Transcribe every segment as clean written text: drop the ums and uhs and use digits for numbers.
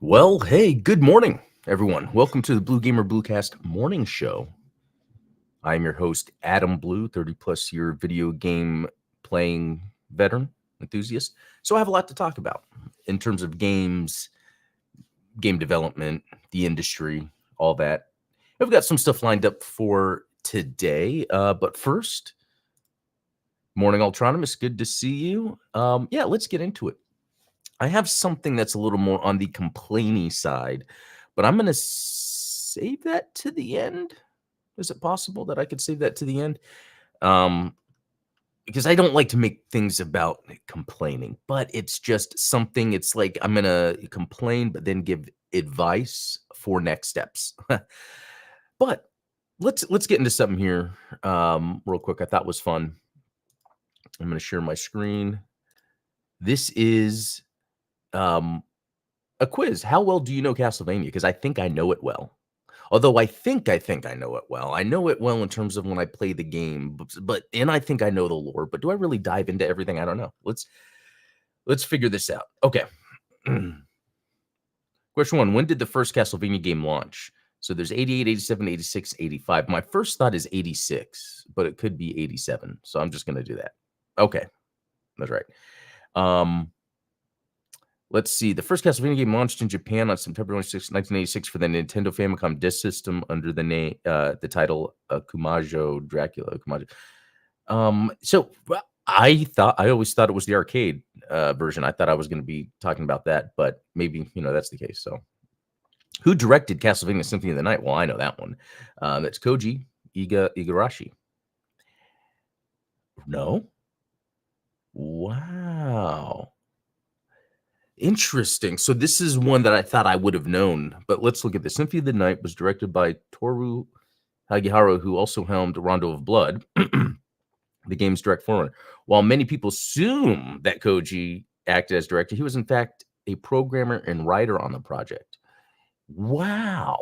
Well, hey, good morning, everyone. Welcome to the Blue Gamer Bluecast morning show. I'm your host, Adam Blue, 30 plus year video game playing veteran enthusiast. So I have a lot to talk about in terms of games, game development, the industry, all that. I've got some stuff lined up for today. But first, morning, Ultronomus. Good to see you. Yeah, let's get into it. I have something that's a little more on the complainy side, but I'm going to save that to the end. Is it possible that I could save that to the end? Because I don't like to make things about complaining, but it's just something. It's like I'm going to complain, but then give advice for next steps. But let's get into something here real quick. I thought was fun. I'm going to share my screen. This is a quiz. How well do you know Castlevania? Because I think I know it well. Although I think I know it well. I know it well in terms of when I play the game, but and I think I know the lore. But do I really dive into everything? I don't know. Let's figure this out. Okay. Question 1. When did the first Castlevania game launch? So there's 88, 87, 86, 85. My first thought is 86, but it could be 87. So I'm just going to do that. Okay. That's right. Let's see. The first Castlevania game launched in Japan on September 26, 1986 for the Nintendo Famicom Disk System under the name, the title Kumajo Dracula. So I always thought it was the arcade version. I thought I was going to be talking about that, but maybe, that's the case. So who directed Castlevania Symphony of the Night? Well, I know that one. That's Koji Igarashi. No? Wow. Interesting. So this is one that I thought I would have known, but let's look at this. Symphony of the Night was directed by Toru Hagihara, who also helmed Rondo of Blood, the game's direct forerunner. While many people assume that Koji acted as director, he was in fact a programmer and writer on the project. Wow.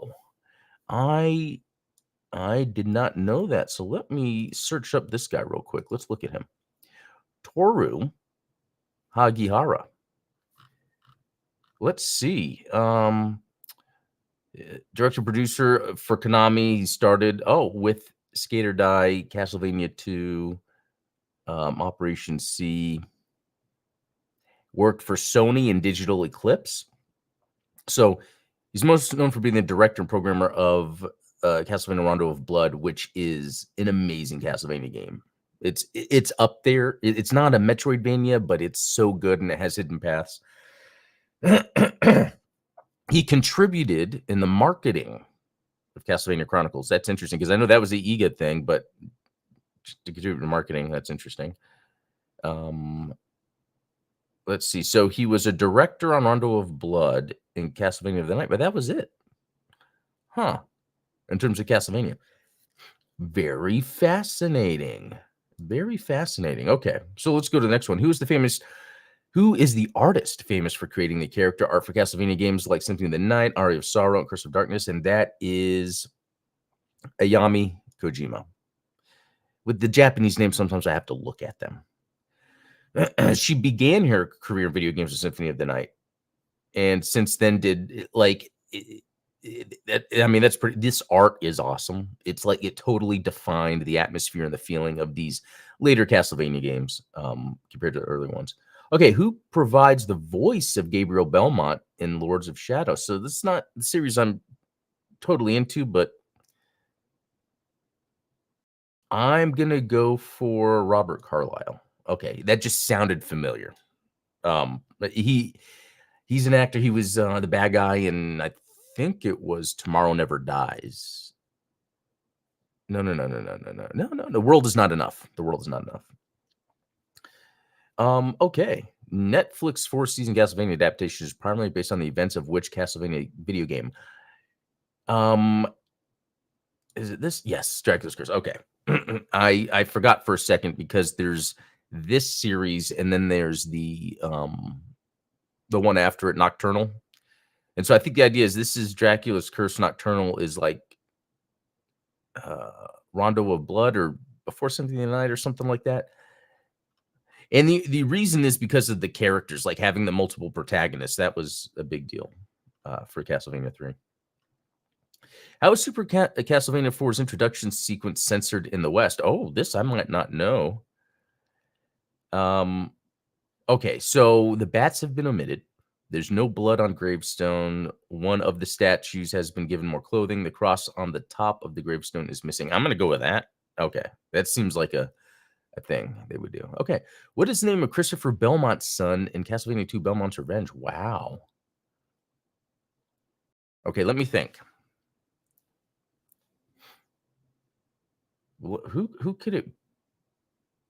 I did not know that. So let me search up this guy real quick. Let's look at him. Toru Hagihara. Let's see. Director producer for Konami. He started with Skate or Die, Castlevania 2, Operation C. Worked for Sony and Digital Eclipse. So he's most known for being the director and programmer of Castlevania Rondo of Blood, which is an amazing Castlevania game. It's up there. It's not a Metroidvania, but it's so good and it has hidden paths. He contributed in the marketing of Castlevania Chronicles. That's interesting because I know that was the EGA thing, but to contribute to marketing, that's interesting. Let's see. So he was a director on Rondo of Blood in Castlevania of the Night, but that was it. Huh. In terms of Castlevania. Very fascinating. Very fascinating. Okay. So let's go to the next one. Who is the artist famous for creating the character art for Castlevania games like Symphony of the Night, Aria of Sorrow, and Curse of Darkness? And that is Ayami Kojima. With the Japanese names, sometimes I have to look at them. She began her career in video games with Symphony of the Night. And since then that's pretty. This art is awesome. It's like it totally defined the atmosphere and the feeling of these later Castlevania games compared to the early ones. Okay, who provides the voice of Gabriel Belmont in Lords of Shadow? So this is not the series I'm totally into, but I'm going to go for Robert Carlyle. Okay, that just sounded familiar. But he's an actor. He was the bad guy in, I think it was Tomorrow Never Dies. No. The World Is Not Enough. The World Is Not Enough. Okay. Netflix 4-season Castlevania adaptation is primarily based on the events of which Castlevania video game? Is it this? Yes, Dracula's Curse. Okay. I forgot for a second because there's this series and then there's the one after it, Nocturnal. And so I think the idea is this is Dracula's Curse. Nocturnal is like Rondo of Blood or Before Symphony of the Night or something like that. And the reason is because of the characters, like having the multiple protagonists. That was a big deal. for Castlevania 3. How is Castlevania 4's introduction sequence censored in the West? Oh, this I might not know. Okay, so the bats have been omitted. There's no blood on gravestone. One of the statues has been given more clothing. The cross on the top of the gravestone is missing. I'm going to go with that. Okay, that seems like a thing they would do. Okay, what is the name of Christopher Belmont's son in Castlevania 2 Belmont's Revenge? Wow. Okay, let me think. Who could it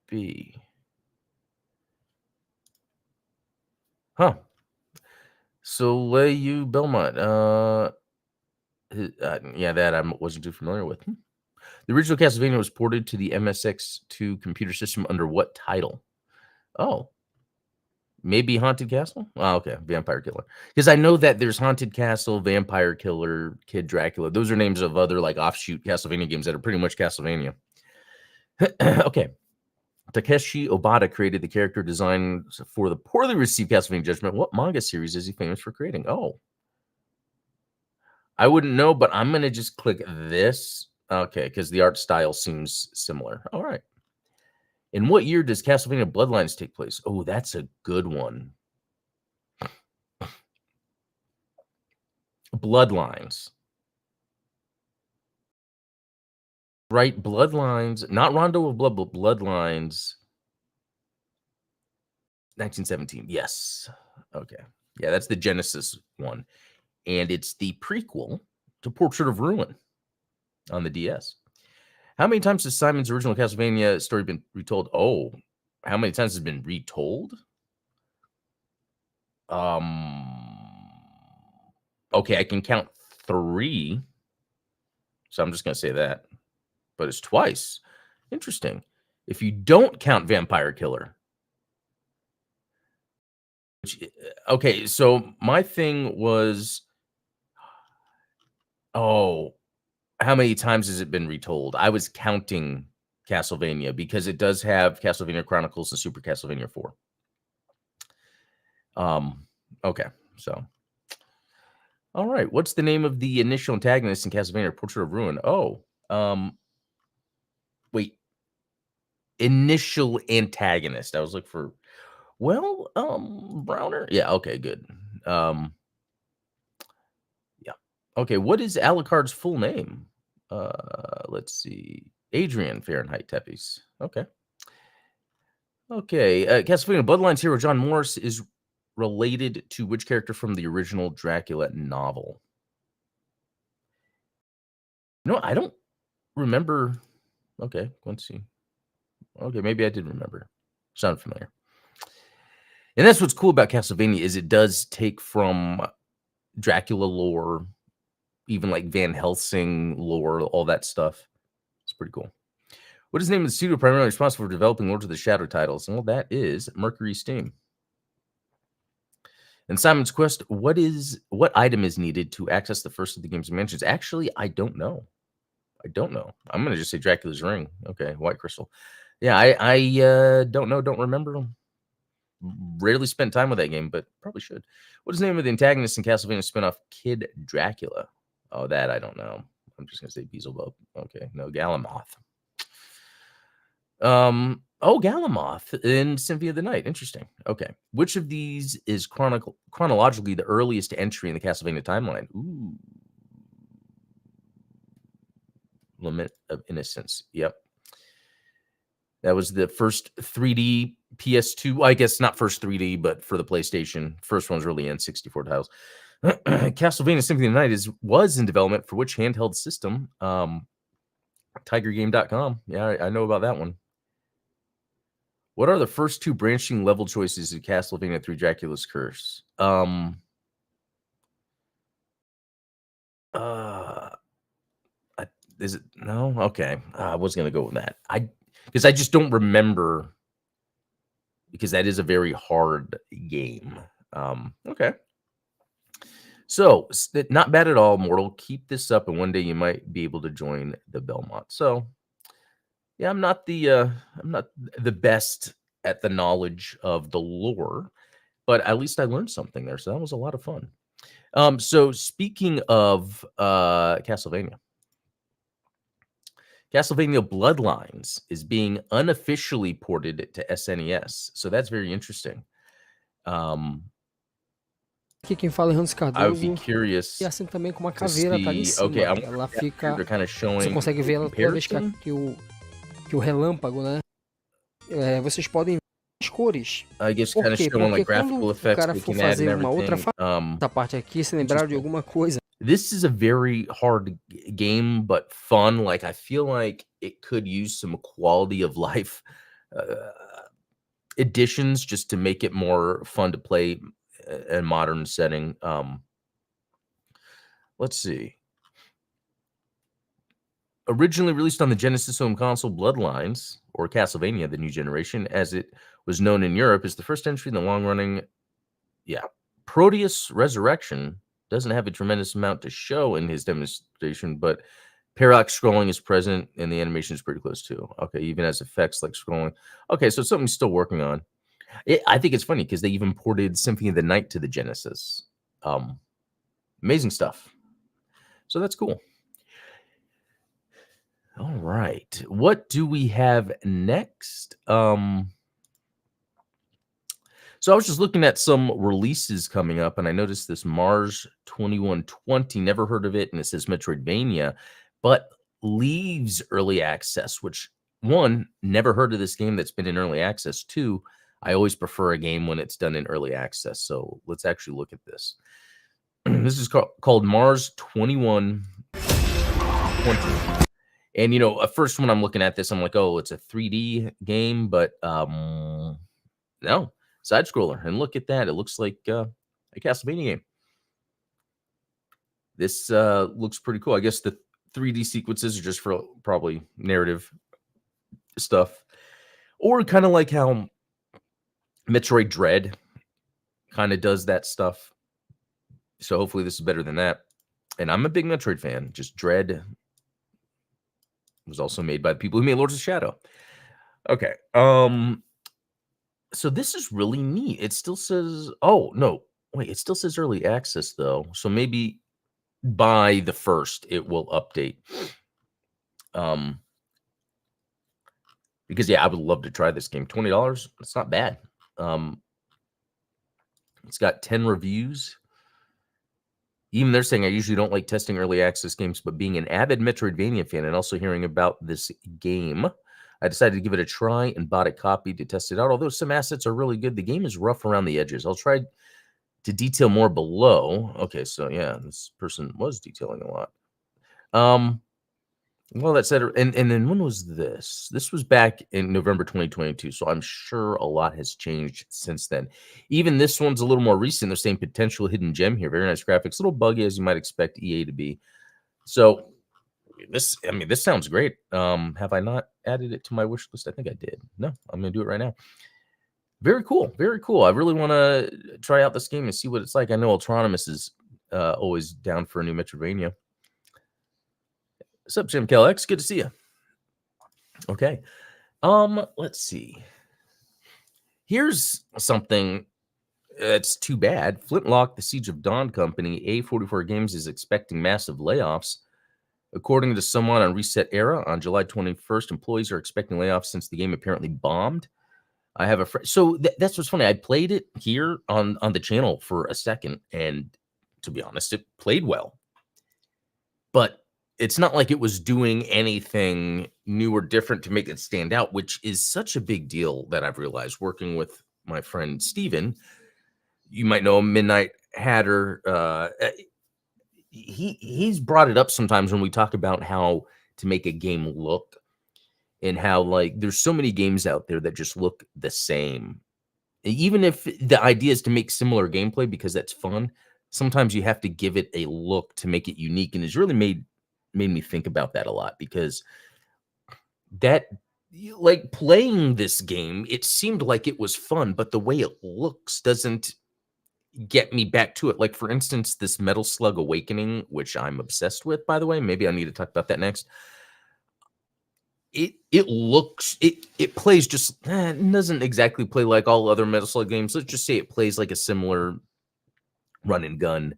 be? Huh. Soleil Belmont. Yeah, that I wasn't too familiar with. The original Castlevania was ported to the MSX2 computer system under what title? Oh, maybe Haunted Castle? Oh, okay, Vampire Killer. Because I know that there's Haunted Castle, Vampire Killer, Kid Dracula. Those are names of other like offshoot Castlevania games that are pretty much Castlevania. Okay. Takeshi Obata created the character design for the poorly received Castlevania Judgment. What manga series is he famous for creating? Oh, I wouldn't know, but I'm going to just click this. Okay, because the art style seems similar. All right. In what year does Castlevania Bloodlines take place? Oh, that's a good one. Bloodlines. Right, Bloodlines. Not Rondo of Blood, but Bloodlines. 1917. Yes. Okay. Yeah, that's the Genesis one. And it's the prequel to Portrait of Ruin on the DS. How many times has Simon's original Castlevania story been retold? Oh, how many times has it been retold? Okay, I can count 3. So I'm just going to say that. But it's twice. Interesting. If you don't count Vampire Killer. Okay, so my thing was, oh, how many times has it been retold? I was counting Castlevania because it does have Castlevania Chronicles and Super Castlevania 4. Okay, so. All right, what's the name of the initial antagonist in Castlevania Portrait of Ruin? Oh, wait. Initial antagonist. I was looking for, well, Browner. Yeah, okay, good. Yeah. Okay, what is Alucard's full name? Let's see. Adrian Fahrenheit Tepes. Okay. Okay, Castlevania Bloodlines hero John Morris is related to which character from the original Dracula novel? No, I don't remember. Okay, let's see. Okay, maybe I did remember. Sound familiar. And that's what's cool about Castlevania is it does take from Dracula lore, even like Van Helsing lore, all that stuff. It's pretty cool. What is the name of the studio primarily responsible for developing Lords of the Shadow titles? Well, that is Mercury Steam. In Simon's Quest, what item is needed to access the first of the game's dimensions? Actually, I don't know. I'm going to just say Dracula's Ring. Okay, White Crystal. Yeah, I don't know. Don't remember. Rarely spent time with that game, but probably should. What is the name of the antagonist in Castlevania spinoff Kid Dracula? Oh, that I don't know. I'm just going to say Beelzebub. Okay, no, Galamoth. Oh, Galamoth in Symphony of the Night. Interesting. Okay. Which of these is chronologically the earliest entry in the Castlevania timeline? Ooh. Lament of Innocence. Yep. That was the first 3D PS2. I guess not first 3D, but for the PlayStation. First one was really N64 titles. Castlevania Symphony of the Night was in development for which handheld system? TigerGame.com. Yeah, I know about that one. What are the first 2 branching level choices in Castlevania 3 Dracula's Curse? Is it no? Okay. I was gonna go with that. Because I just don't remember because that is a very hard game. Okay. So not bad at all, Mortal. Keep this up, and one day you might be able to join the Belmont. So yeah, I'm not the best at the knowledge of the lore, but at least I learned something there. So that was a lot of fun. So speaking of Castlevania Bloodlines is being unofficially ported to SNES, so that's very interesting. Aqui quem fala é Hans I would be Cardoso. curious E assim também com uma to caveira tá ali em see. cima. Okay, I wonder Ela if here fica. they're kind of Você showing consegue ver ela toda vez comparison. que o relâmpago, né? Vocês podem ver as cores. I guess Por kind of quê? showing Porque like quando graphical o effects cara they for can add and fazer uma outra everything. essa parte aqui, se lembraram de alguma coisa. This is a very hard game, but fun. Like I feel like it could use some quality of life additions just to make it more fun to play in a modern setting. Let's see. Originally released on the Genesis home console, Bloodlines, or Castlevania, the new generation, as it was known in Europe, is the first entry in the long-running, Proteus Resurrection doesn't have a tremendous amount to show in his demonstration, but parallax scrolling is present, and the animation is pretty close too. Okay, even has effects like scrolling. Okay, so something's still working on. I think it's funny because they even ported Symphony of the Night to the Genesis. Amazing stuff. So that's cool. All right. What do we have next? So I was just looking at some releases coming up, and I noticed this Mars 2120. Never heard of it, and it says Metroidvania, but leaves early access, which one, never heard of this game that's been in early access. Two, I always prefer a game when it's done in early access. So let's actually look at this. This is called Mars 2120. And, at first when I'm looking at this, I'm like, oh, it's a 3D game, but no, side scroller. And look at that. It looks like a Castlevania game. This looks pretty cool. I guess the 3D sequences are just for probably narrative stuff. Or kind of like how Metroid Dread kind of does that stuff. So hopefully this is better than that. And I'm a big Metroid fan. Just Dread was also made by the people who made Lords of Shadow. Okay. So this is really neat. It still says, oh no, wait, it still says early access though. So maybe by the 1st it will update. Because I would love to try this game. $20, it's not bad. It's got 10 reviews. Even they're saying I usually don't like testing early access games, but being an avid Metroidvania fan and also hearing about this game, I decided to give it a try and bought a copy to test it out. Although some assets are really good, the game is rough around the edges. I'll try to detail more below. Okay, so yeah, this person was detailing a lot. Well, that said, and then when was this? This was back in November 2022, so I'm sure a lot has changed since then. Even this one's a little more recent. They're saying potential hidden gem here. Very nice graphics, a little buggy as you might expect EA to be. So this sounds great. Have I not added it to my wish list? I think I did. No, I'm gonna do it right now. Very cool, very cool. I really want to try out this game and see what it's like. I know Ultronymous is always down for a new Metroidvania. What's up, Jim Kellex? Good to see you. Okay. Let's see. Here's something that's too bad. Flintlock, the Siege of Dawn company, A44 Games, is expecting massive layoffs. According to someone on Reset Era, on July 21st, employees are expecting layoffs since the game apparently bombed. I have a friend. So that's what's funny. I played it here on the channel for a second, and to be honest, it played well. But it's not like it was doing anything new or different to make it stand out, which is such a big deal that I've realized working with my friend Steven. You might know him, Midnight Hatter. He's brought it up sometimes when we talk about how to make a game look and how, like, there's so many games out there that just look the same. Even if the idea is to make similar gameplay because that's fun, sometimes you have to give it a look to make it unique. And it's really made me think about that a lot, because that, like, playing this game, it seemed like it was fun, but the way it looks doesn't get me back to it. Like, for instance, this Metal Slug Awakening, which I'm obsessed with, by the way. Maybe I need to talk about that next. It plays just it doesn't exactly play like all other Metal Slug games. Let's just say it plays like a similar run and gun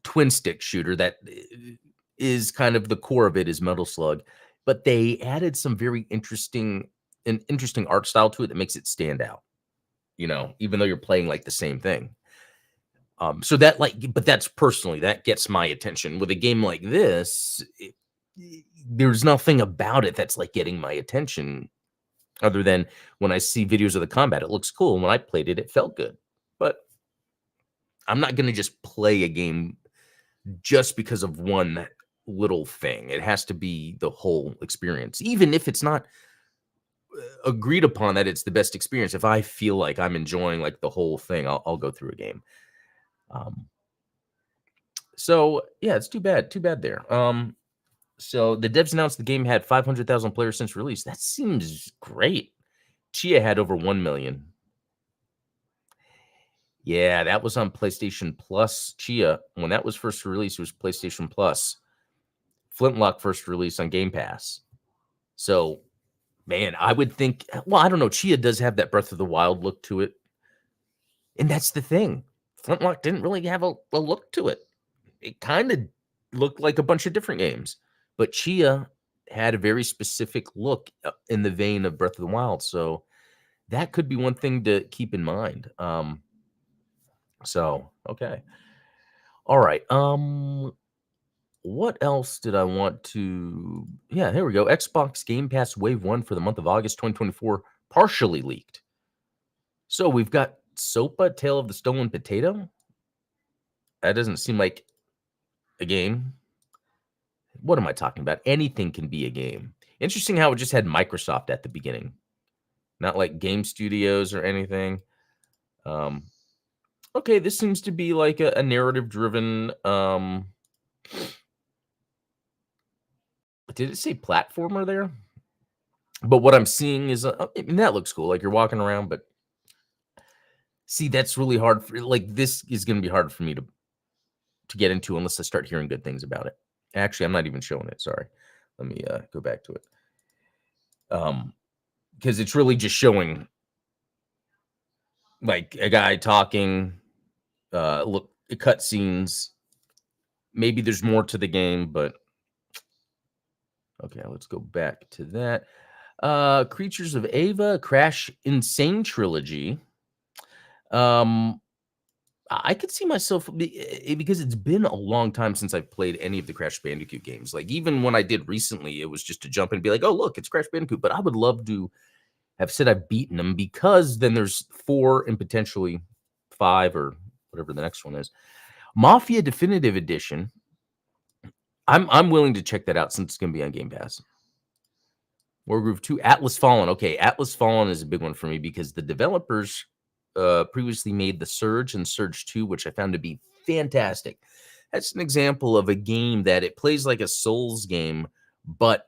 twin stick shooter that is kind of the core of it is Metal Slug, but they added some very interesting art style to it that makes it stand out. Even though you're playing like the same thing. So that but that's personally that gets my attention. With a game like this, there's nothing about it that's like getting my attention, other than when I see videos of the combat, it looks cool. And when I played it, it felt good. But I'm not going to just play a game just because of one little thing. It has to be the whole experience, even if it's not agreed upon that it's the best experience. If I feel like I'm enjoying like the whole thing, I'll go through a game. So yeah, it's too bad there. So the devs announced the game had 500,000 players since release. That seems great. Chia had over 1 million. Yeah, that was on PlayStation Plus. Chia, when that was first released, it was PlayStation Plus. Flintlock first released on Game Pass. So, man, I would think, well, I don't know. Chia does have that Breath of the Wild look to it. And that's the thing. Flintlock didn't really have a look to it. It kind of looked like a bunch of different games. But Chia had a very specific look in the vein of Breath of the Wild. So that could be one thing to keep in mind. So, okay. All right. What else did I want to... Yeah, there we go. Xbox Game Pass Wave 1 for the month of August 2024 partially leaked. So we've got SOPA, Tale of the Stolen Potato. That doesn't seem like a game. What am I talking about? Anything can be a game. Interesting how it just had Microsoft at the beginning. Not like game studios or anything. Okay, this seems to be like a narrative-driven... Did it say platformer there? But what I'm seeing is... I mean, that looks cool. Like you're walking around, but... See, that's really hard. This is going to be hard for me to get into unless I start hearing good things about it. Actually, I'm not even showing it. Sorry. Let me go back to it. Because it's really just showing like a guy talking, look, cutscenes. Maybe there's more to the game, but okay, let's go back to that. Creatures of Ava, Crash Insane Trilogy. I could see myself, because it's been a long time since I've played any of the Crash Bandicoot games. Like even when I did recently, it was just to jump in and be like, oh, look, it's Crash Bandicoot. But I would love to have said I've beaten them, because then there's 4 and potentially 5 or whatever the next one is. Mafia Definitive Edition. I'm willing to check that out since it's going to be on Game Pass. Wargroove 2, Atlas Fallen. Okay, Atlas Fallen is a big one for me because the developers previously made the Surge and Surge 2, which I found to be fantastic. That's an example of a game that it plays like a Souls game, but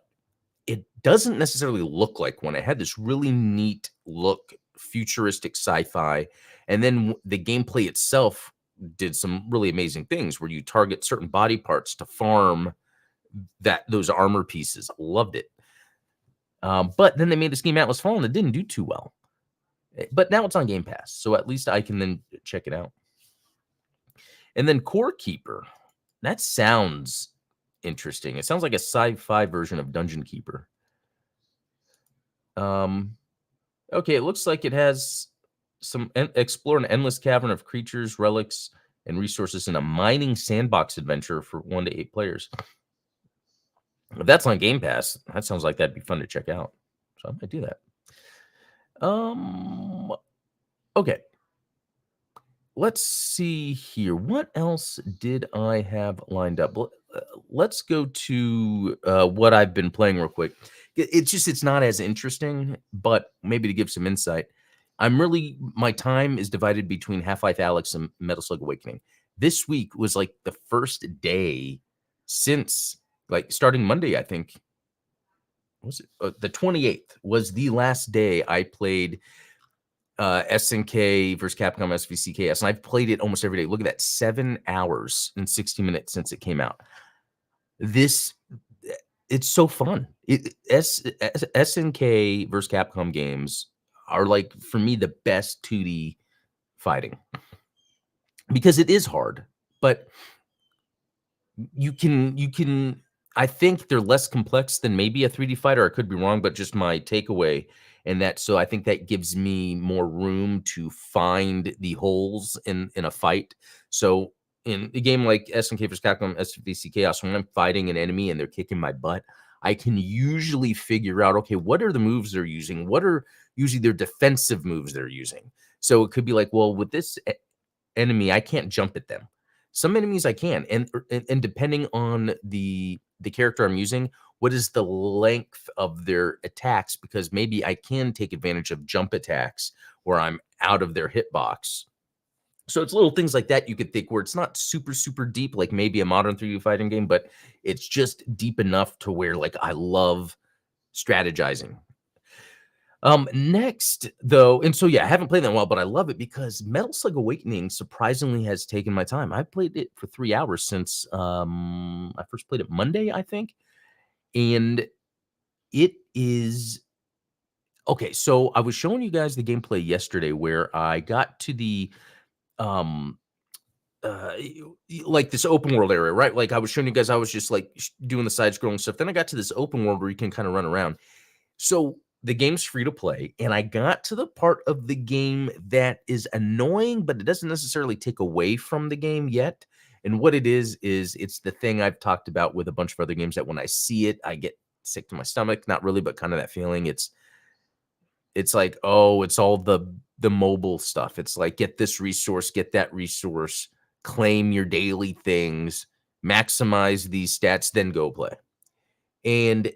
it doesn't necessarily look like one. It had this really neat look, futuristic sci-fi, and then the gameplay itself did some really amazing things where you target certain body parts to farm those armor pieces. Loved it. But then they made this game Atlas Fallen that didn't do too well. But now it's on Game Pass, so at least I can then check it out. And then Core Keeper. That sounds interesting. It sounds like a sci-fi version of Dungeon Keeper. Okay, it looks like it has some explore an endless cavern of creatures, relics, and resources in a mining sandbox adventure for 1 to 8 players. If that's on Game Pass, that sounds like that'd be fun to check out. So I might do that. Okay. Let's see here. What else did I have lined up? Let's go to what I've been playing real quick. It's not as interesting, but maybe to give some insight. My time is divided between Half-Life Alyx and Metal Slug Awakening. This week was like the first day since, like, starting Monday, I think. Was it the 28th was the last day I played SNK versus Capcom SVCKS, and I've played it almost every day. Look at that, 7 hours and 60 minutes since it came out. It's so fun. SNK versus Capcom games are, like, for me, the best 2D fighting, because it is hard, but you can I think they're less complex than maybe a 3D fighter. I could be wrong, but just my takeaway. And that, so I think that gives me more room to find the holes in a fight. So in a game like SNK vs. Capcom SVC Chaos, when I'm fighting an enemy and they're kicking my butt, I can usually figure out, okay, what are the moves they're using? What are usually their defensive moves they're using? So it could be like, well, with this enemy, I can't jump at them. Some enemies I can, and depending on the character I'm using, what is the length of their attacks? Because maybe I can take advantage of jump attacks where I'm out of their hitbox. So it's little things like that you could think where it's not super, super deep, like maybe a modern 3D fighting game, but it's just deep enough to where like I love strategizing. Next though, and so yeah, I haven't played that in a while, but I love it because Metal Slug Awakening surprisingly has taken my time. I played it for 3 hours since I first played it Monday, I think. And it is okay. So I was showing you guys the gameplay yesterday where I got to the um like this open world area, right? Like I was showing you guys, I was just like doing the side scrolling stuff. Then I got to this open world where you can kind of run around. So the game's free to play, and I got to the part of the game that is annoying, but it doesn't necessarily take away from the game yet. And what it is it's the thing I've talked about with a bunch of other games that when I see it, I get sick to my stomach. Not really, but kind of that feeling. It's like, oh, it's all the mobile stuff. It's like get this resource, get that resource, claim your daily things, maximize these stats, then go play. And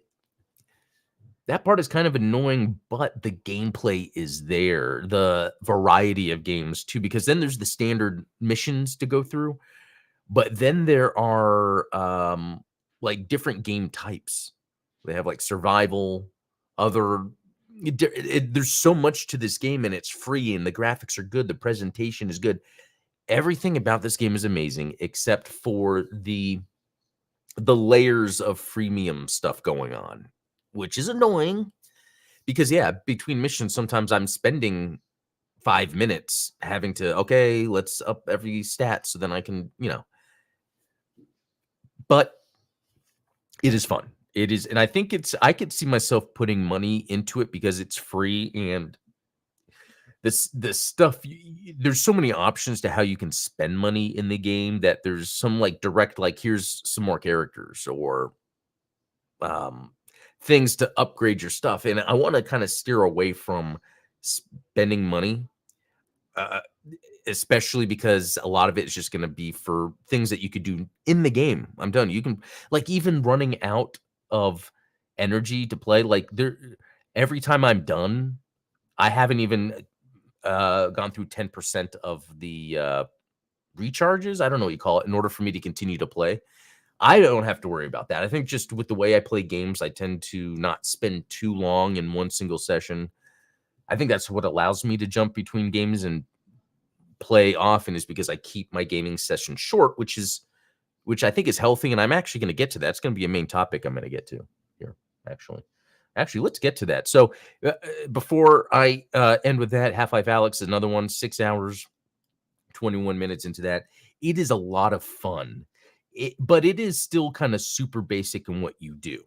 that part is kind of annoying, but the gameplay is there. The variety of games too, because then there's the standard missions to go through, but then there are like different game types. They have like survival, other. There's so much to this game, and it's free, and the graphics are good. The presentation is good. Everything about this game is amazing, except for the layers of freemium stuff going on, which is annoying because yeah, between missions, sometimes I'm spending 5 minutes having to, okay, let's up every stat so then I can, but it is fun. It is, and I think I could see myself putting money into it because it's free and this stuff there's so many options to how you can spend money in the game that there's some like direct, like here's some more characters or um things to upgrade your stuff, and I want to kind of steer away from spending money, uh, especially because a lot of it is just going to be for things that you could do in the game. I'm done. You can, like, even running out of energy to play, like there every time I'm done, I haven't even gone through 10% of the recharges. I don't know what you call it, in order for me to continue to play. I don't have to worry about that. I think just with the way I play games, I tend to not spend too long in one single session. I think that's what allows me to jump between games and play often, is because I keep my gaming session short, which I think is healthy. And I'm actually going to get to that. It's going to be a main topic I'm going to get to here, actually. Actually, let's get to that. So before I end with that, Half-Life Alyx is another one, 6 hours, 21 minutes into that. It is a lot of fun, but it is still kind of super basic in what you do.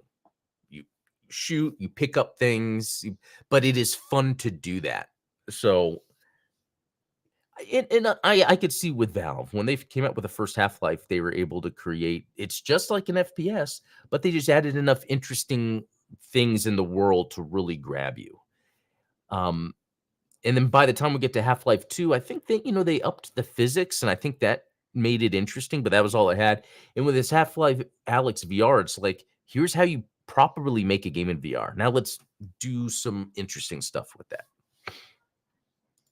You shoot, you pick up things, but it is fun to do that. So, and I could see with Valve, when they came out with the first Half-Life, they were able to create, it's just like an FPS, but they just added enough interesting things in the world to really grab you. And then by the time we get to Half-Life 2, I think that, they upped the physics, and I think that made it interesting, but that was all it had. And with this Half-Life Alyx VR, it's like, here's how you properly make a game in VR. Now let's do some interesting stuff with that.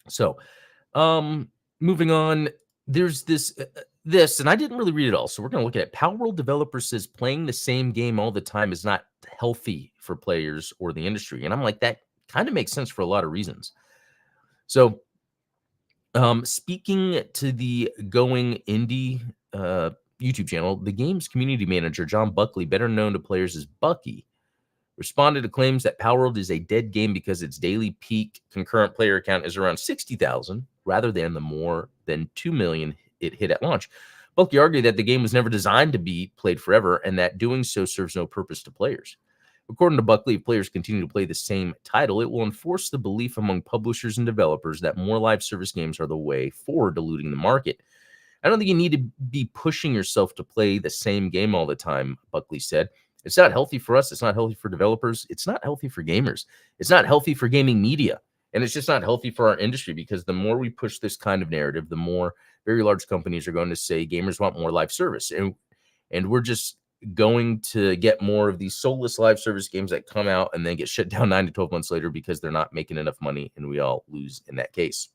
So, moving on, there's this, and I didn't really read it all, so we're going to look at it. Power World Developer says playing the same game all the time is not healthy for players or the industry. And I'm like, that kind of makes sense for a lot of reasons. So, speaking to the Going Indie YouTube channel, the game's community manager, John Buckley, better known to players as Bucky, responded to claims that Power World is a dead game because its daily peak concurrent player count is around 60,000 rather than the more than 2 million it hit at launch. Bucky argued that the game was never designed to be played forever and that doing so serves no purpose to players. According to Buckley, if players continue to play the same title, it will enforce the belief among publishers and developers that more live service games are the way forward, diluting the market. I don't think you need to be pushing yourself to play the same game all the time, Buckley said. It's not healthy for us. It's not healthy for developers. It's not healthy for gamers. It's not healthy for gaming media. And it's just not healthy for our industry, because the more we push this kind of narrative, the more very large companies are going to say gamers want more live service. And we're just going to get more of these soulless live service games that come out and then get shut down 9 to 12 months later because they're not making enough money, and we all lose in that case.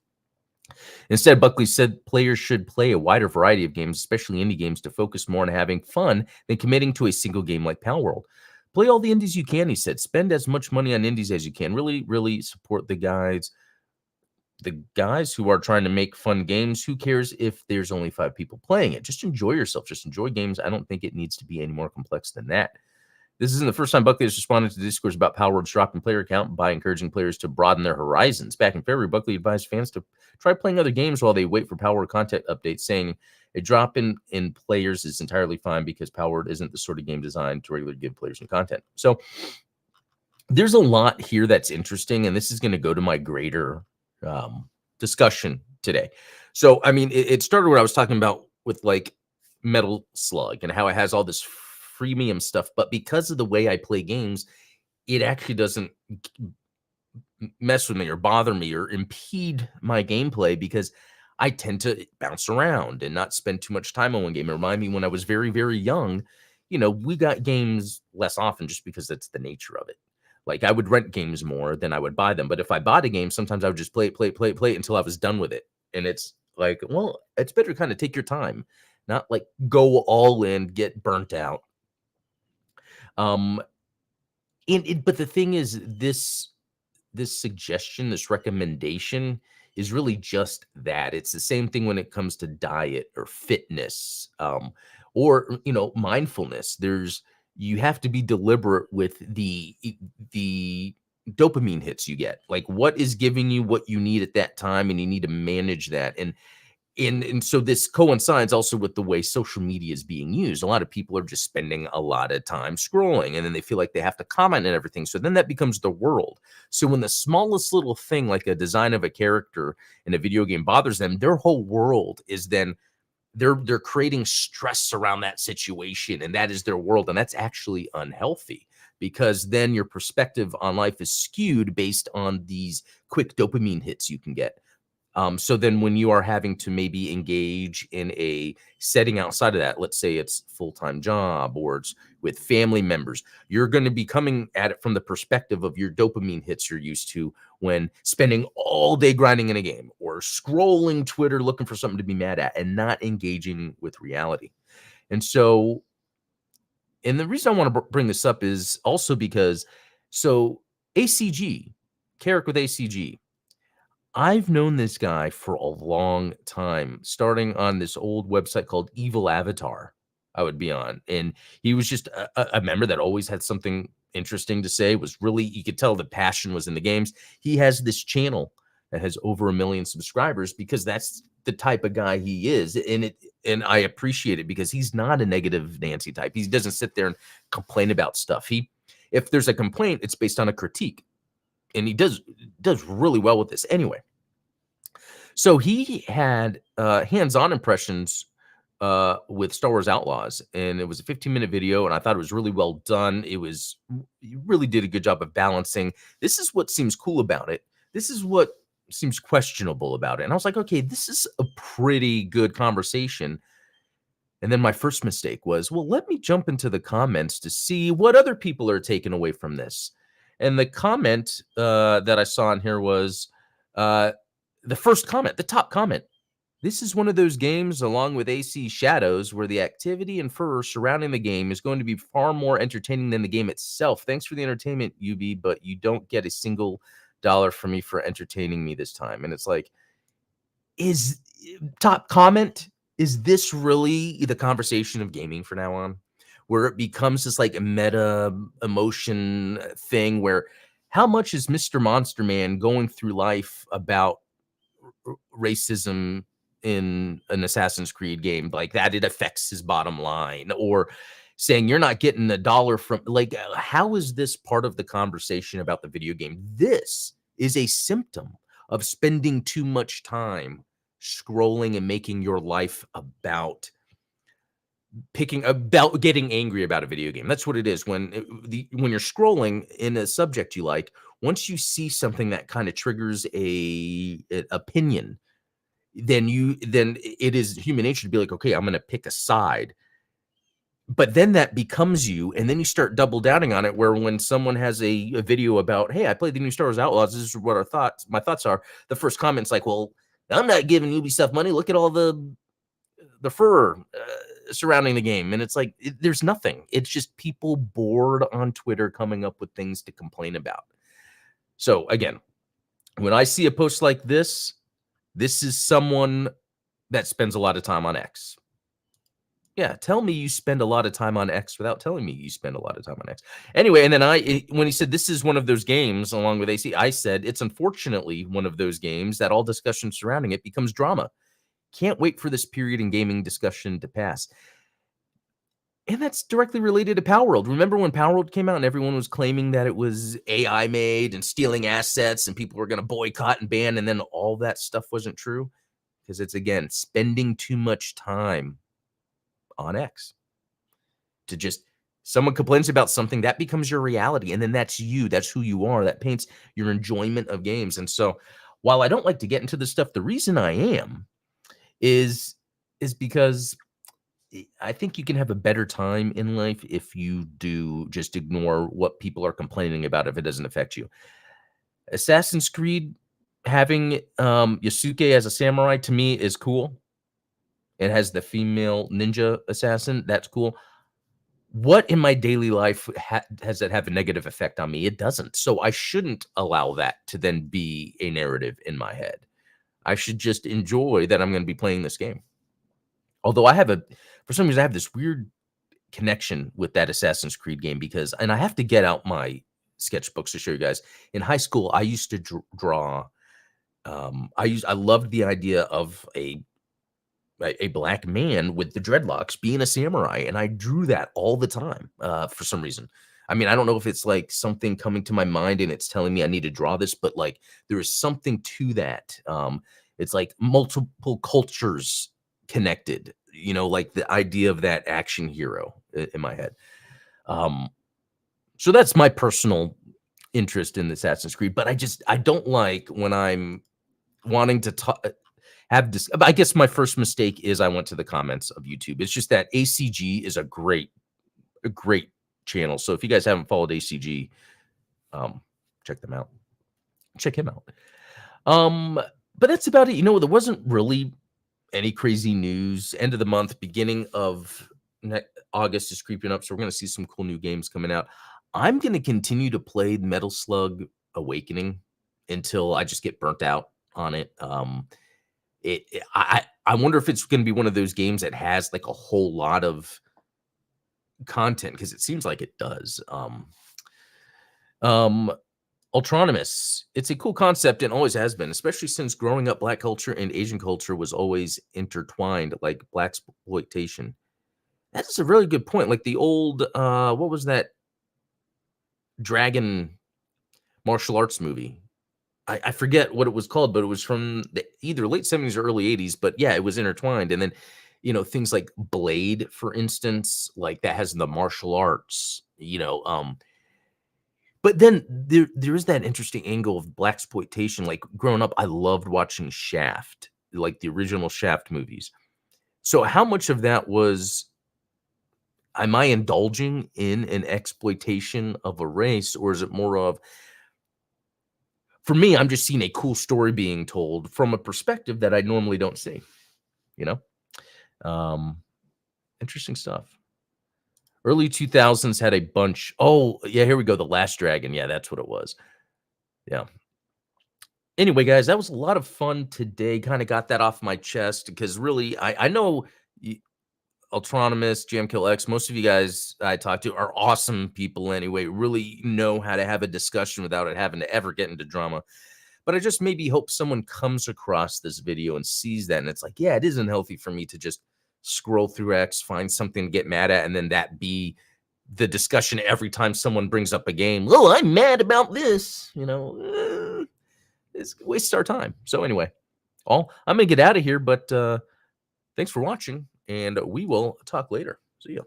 Instead, Buckley said players should play a wider variety of games, especially indie games, to focus more on having fun than committing to a single game like Palworld. Play all the indies you can, he said. Spend as much money on indies as you can. Really, really support the guys who are trying to make fun games. Who cares if there's only 5 people playing it? Just enjoy yourself. Just enjoy games. I don't think it needs to be any more complex than that. This isn't the first time Buckley has responded to discourse about Palworld's drop in player count by encouraging players to broaden their horizons. Back in February, Buckley advised fans to try playing other games while they wait for Palworld content updates, saying a drop in players is entirely fine because Palworld isn't the sort of game designed to regularly give players new content. So there's a lot here that's interesting, and this is going to go to my greater discussion today. So, I mean, it started what I was talking about with like Metal Slug and how it has all this freemium stuff, but because of the way I play games, it actually doesn't mess with me or bother me or impede my gameplay, because I tend to bounce around and not spend too much time on one game. It reminded me when I was very, very young, we got games less often just because that's the nature of it. Like, I would rent games more than I would buy them. But if I bought a game, sometimes I would just play it until I was done with it. And it's like, well, it's better to kind of take your time, not like go all in, get burnt out. But the thing is, this suggestion, this recommendation is really just that. It's the same thing when it comes to diet or fitness, or mindfulness. You have to be deliberate with the dopamine hits you get. Like, what is giving you what you need at that time, and you need to manage that. And so this coincides also with the way social media is being used. A lot of people are just spending a lot of time scrolling, and then they feel like they have to comment on everything. So then that becomes the world. So when the smallest little thing, like a design of a character in a video game, bothers them, their whole world is then they're creating stress around that situation, and that is their world. And that's actually unhealthy, because then your perspective on life is skewed based on these quick dopamine hits you can get. So then when you are having to maybe engage in a setting outside of that, let's say it's full-time job or it's with family members, you're going to be coming at it from the perspective of your dopamine hits you're used to when spending all day grinding in a game or scrolling Twitter looking for something to be mad at and not engaging with reality. And so, and the reason I want to bring this up is also because, so ACG, Carrick with ACG, I've known this guy for a long time, starting on this old website called Evil Avatar I would be on. And he was just a member that always had something interesting to say, was really, you could tell the passion was in the games. He has this channel that has over 1 million subscribers because that's the type of guy he is. And I appreciate it because he's not a negative Nancy type. He doesn't sit there and complain about stuff. If there's a complaint, it's based on a critique. And he does really well with this. Anyway, so he had hands-on impressions with Star Wars Outlaws, and it was a 15-minute video, and I thought it was really well done. You really did a good job of balancing. This is what seems cool about it. This is what seems questionable about it. And I was like, okay, this is a pretty good conversation. And then my first mistake was, well, let me jump into the comments to see what other people are taking away from this. And the comment that I saw in here was the first comment, the top comment. This is one of those games, along with AC Shadows, where the activity and furor surrounding the game is going to be far more entertaining than the game itself. Thanks for the entertainment, UB, but you don't get a single dollar from me for entertaining me this time. And it's like, is top comment, is this really the conversation of gaming from now on? Where it becomes this like a meta emotion thing where how much is Mr. Monster Man going through life about racism in an Assassin's Creed game, like that it affects his bottom line, or saying you're not getting $1 from, like, how is this part of the conversation about the video game? This is a symptom of spending too much time scrolling and making your life about getting angry about a video game. That's what it is. When you're scrolling in a subject you like, once you see something that kind of triggers a opinion, then it is human nature to be like, okay, I'm going to pick a side. But then that becomes you, and then you start double downing on it, where when someone has a video about, hey, I played the new Star Wars Outlaws, this is what my thoughts are, the first comment's like, well, I'm not giving Ubisoft money, look at all the fur surrounding the game. And it's like, there's nothing. It's just people bored on Twitter coming up with things to complain about. So again, when I see a post like this is someone that spends a lot of time on X. Yeah, tell me you spend a lot of time on X without telling me you spend a lot of time on X. Anyway, and then when he said this is one of those games along with AC, I said it's unfortunately one of those games that all discussion surrounding it becomes drama. Can't wait for this period in gaming discussion to pass. And that's directly related to Palworld. Remember when Palworld came out and everyone was claiming that it was AI made and stealing assets and people were going to boycott and ban, and then all that stuff wasn't true? Because it's, again, spending too much time on X. To just, someone complains about something, that becomes your reality. And then that's you. That's who you are. That paints your enjoyment of games. And so while I don't like to get into this stuff, the reason I am is because I think you can have a better time in life if you do just ignore what people are complaining about if it doesn't affect you. Assassin's Creed, having Yasuke as a samurai, to me is cool. It has the female ninja assassin. That's cool. What in my daily life has that have a negative effect on me? It doesn't. So I shouldn't allow that to then be a narrative in my head. I should just enjoy that I'm going to be playing this game. Although for some reason, I have this weird connection with that Assassin's Creed game because, and I have to get out my sketchbooks to show you guys. In high school, I used to draw. I loved the idea of a black man with the dreadlocks being a samurai, and I drew that all the time for some reason. I mean, I don't know if it's like something coming to my mind and it's telling me I need to draw this, but like there is something to that. It's like multiple cultures connected, like the idea of that action hero in my head. So that's my personal interest in Assassin's Creed, but I don't like when I'm wanting to have this. I guess my first mistake is I went to the comments of YouTube. It's just that ACG is a great channel. So if you guys haven't followed ACG, check them out. Check him out. But that's about it. There wasn't really any crazy news. End of the month, beginning of August is creeping up, so we're going to see some cool new games coming out. I'm going to continue to play Metal Slug Awakening until I just get burnt out on it. I wonder if it's going to be one of those games that has like a whole lot of content, because it seems like it does. Ultronymous, it's a cool concept and always has been, especially since growing up, Black culture and Asian culture was always intertwined, like blaxploitation. That's a really good point. Like the old, what was that dragon martial arts movie? I forget what it was called, but it was from either late 70s or early 80s. But yeah, it was intertwined. And then, things like Blade, for instance, like that has the martial arts, but then there is that interesting angle of blaxploitation. Like growing up, I loved watching Shaft, like the original Shaft movies. So how much of that am I indulging in an exploitation of a race, or is it more of, for me, I'm just seeing a cool story being told from a perspective that I normally don't see, interesting stuff. Early 2000s had a bunch. Oh, yeah, here we go. The Last Dragon. Yeah, that's what it was. Yeah. Anyway, guys, that was a lot of fun today. Kind of got that off my chest because really, I know Ultronymous, Jamkill X, most of you guys I talk to are awesome people anyway, really know how to have a discussion without it having to ever get into drama. But I just maybe hope someone comes across this video and sees that, and it's like, yeah, it isn't healthy for me to just scroll through X, find something to get mad at, and then that be the discussion every time someone brings up a game. Oh, I'm mad about this. It's wastes our time. So anyway, I'm gonna get out of here, but thanks for watching, and we will talk later. See ya.